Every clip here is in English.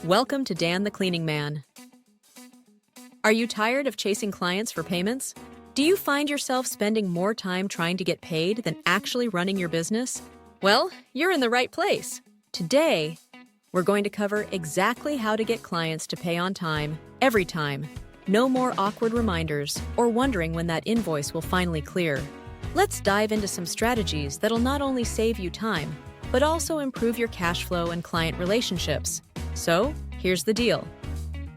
Welcome to Dan the Cleaning Man. Are you tired of chasing clients for payments? Do you find yourself spending more time trying to get paid than actually running your business? Well, you're in the right place. Today, we're going to cover exactly how to get clients to pay on time, every time. No more awkward reminders or wondering when that invoice will finally clear. Let's dive into some strategies that'll not only save you time, but also improve your cash flow and client relationships. So, here's the deal.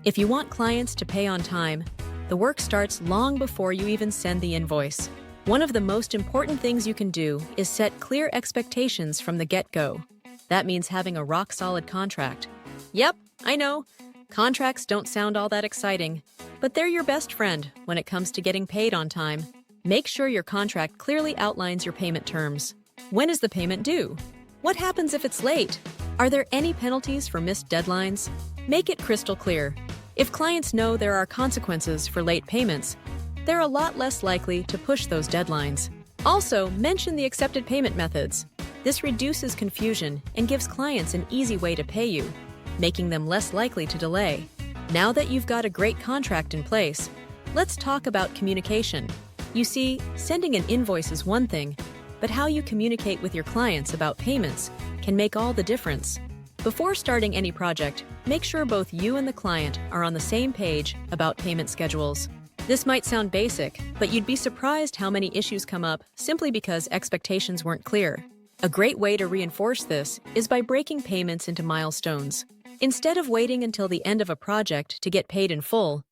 If you want clients to pay on time, the work starts long before you even send the invoice. One of the most important things you can do is set clear expectations from the get-go. That means having a rock-solid contract. Yep, I know. Contracts don't sound all that exciting, but they're your best friend when it comes to getting paid on time. Make sure your contract clearly outlines your payment terms. When is the payment due? What happens if it's late? Are there any penalties for missed deadlines? Make it crystal clear. If clients know there are consequences for late payments, they're a lot less likely to push those deadlines. Also, mention the accepted payment methods. This reduces confusion and gives clients an easy way to pay you, making them less likely to delay. Now that you've got a great contract in place, let's talk about communication. You see, sending an invoice is one thing, but how you communicate with your clients about payments can make all the difference. Before starting any project, make sure both you and the client are on the same page about payment schedules. This might sound basic, but you'd be surprised how many issues come up simply because expectations weren't clear. A great way to reinforce this is by breaking payments into milestones. Instead of waiting until the end of a project to get paid in full,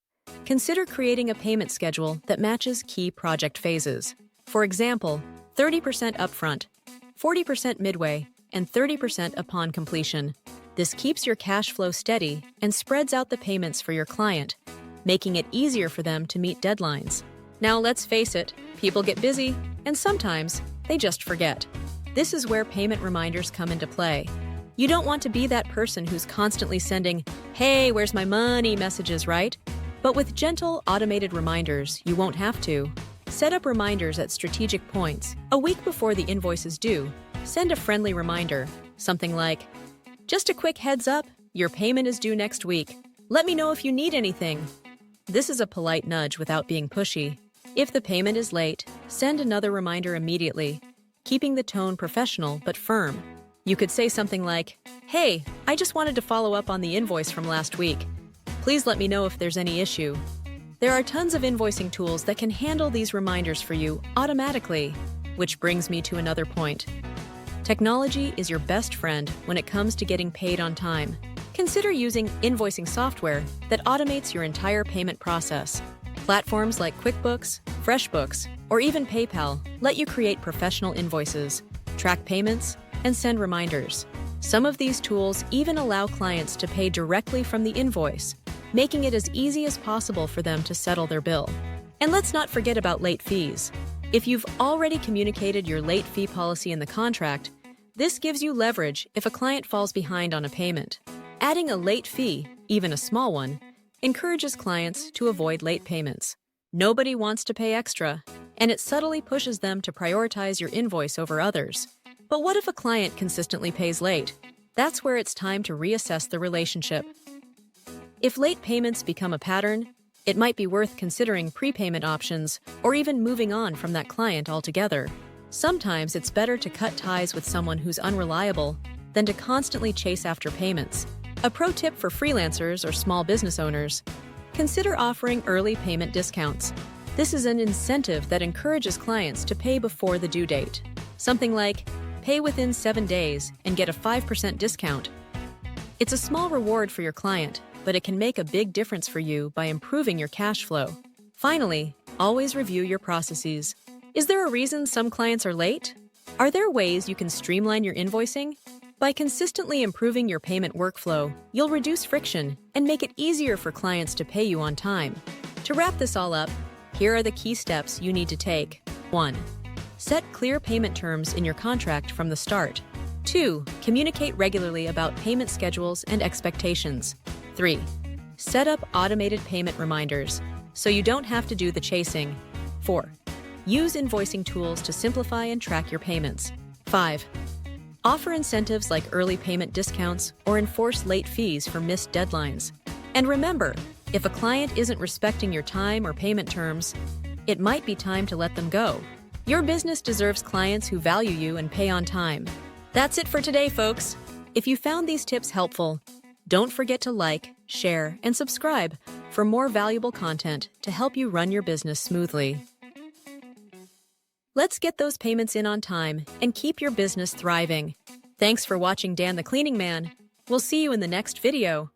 consider creating a payment schedule that matches key project phases. For example, 30% upfront, 40% midway, and 30% upon completion. This keeps your cash flow steady and spreads out the payments for your client, making it easier for them to meet deadlines. Now let's face it, people get busy, and sometimes they just forget. This is where payment reminders come into play. You don't want to be that person who's constantly sending, "Hey, where's my money?" messages, right? But with gentle, automated reminders, you won't have to. Set up reminders at strategic points. A week before the invoice is due, send a friendly reminder, something like, "Just a quick heads up, your payment is due next week. Let me know if you need anything." This is a polite nudge without being pushy. If the payment is late, send another reminder immediately, keeping the tone professional but firm. You could say something like, "Hey, I just wanted to follow up on the invoice from last week. Please let me know if there's any issue." There are tons of invoicing tools that can handle these reminders for you automatically, which brings me to another point. Technology is your best friend when it comes to getting paid on time. Consider using invoicing software that automates your entire payment process. Platforms like QuickBooks, FreshBooks, or even PayPal let you create professional invoices, track payments, and send reminders. Some of these tools even allow clients to pay directly from the invoice, making it as easy as possible for them to settle their bill. And let's not forget about late fees. If you've already communicated your late fee policy in the contract, this gives you leverage if a client falls behind on a payment. Adding a late fee, even a small one, encourages clients to avoid late payments. Nobody wants to pay extra, and it subtly pushes them to prioritize your invoice over others. But what if a client consistently pays late? That's where it's time to reassess the relationship. If late payments become a pattern, it might be worth considering prepayment options or even moving on from that client altogether. Sometimes it's better to cut ties with someone who's unreliable than to constantly chase after payments. A pro tip for freelancers or small business owners: consider offering early payment discounts. This is an incentive that encourages clients to pay before the due date. Something like, pay within 7 days and get a 5% discount. It's a small reward for your client, but it can make a big difference for you by improving your cash flow. Finally, always review your processes. Is there a reason some clients are late? Are there ways you can streamline your invoicing? By consistently improving your payment workflow, you'll reduce friction and make it easier for clients to pay you on time. To wrap this all up, here are the key steps you need to take. 1. Set clear payment terms in your contract from the start. 2. Communicate regularly about payment schedules and expectations. 3. Set up automated payment reminders so you don't have to do the chasing. 4. Use invoicing tools to simplify and track your payments. 5. Offer incentives like early payment discounts or enforce late fees for missed deadlines. And remember, if a client isn't respecting your time or payment terms, it might be time to let them go. Your business deserves clients who value you and pay on time. That's it for today, folks. If you found these tips helpful, don't forget to like, share, and subscribe for more valuable content to help you run your business smoothly. Let's get those payments in on time and keep your business thriving. Thanks for watching Dan the Cleaning Man. We'll see you in the next video.